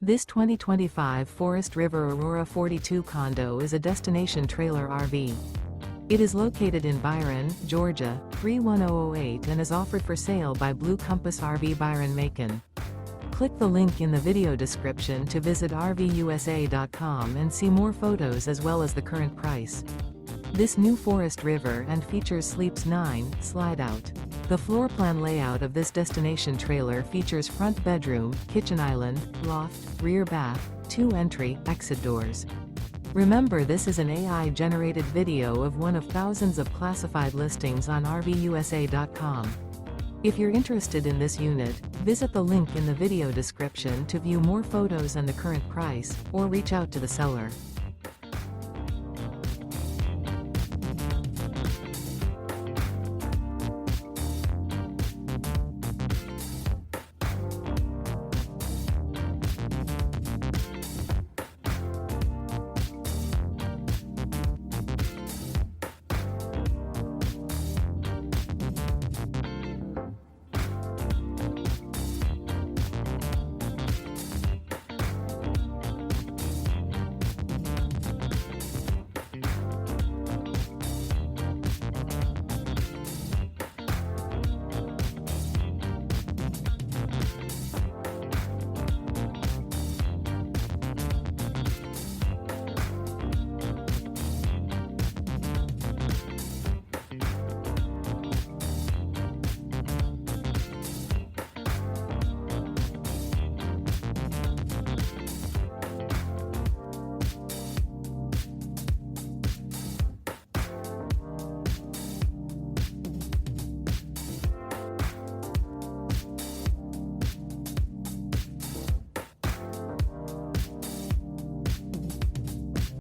This 2025 Forest River Aurora 42 condo is a destination trailer RV. It is located in Byron, Georgia, 31008 and is offered for sale by Blue Compass RV Byron-Macon. Click the link in the video description to visit RVUSA.com and see more photos as well as the current price. This new Forest River and features Sleeps 9, Slideout. The floor plan layout of this destination trailer features front bedroom, kitchen island, loft, rear bath, 2 entry, exit doors. Remember, this is an AI-generated video of one of thousands of classified listings on RVUSA.com. If you're interested in this unit, visit the link in the video description to view more photos and the current price, or reach out to the seller.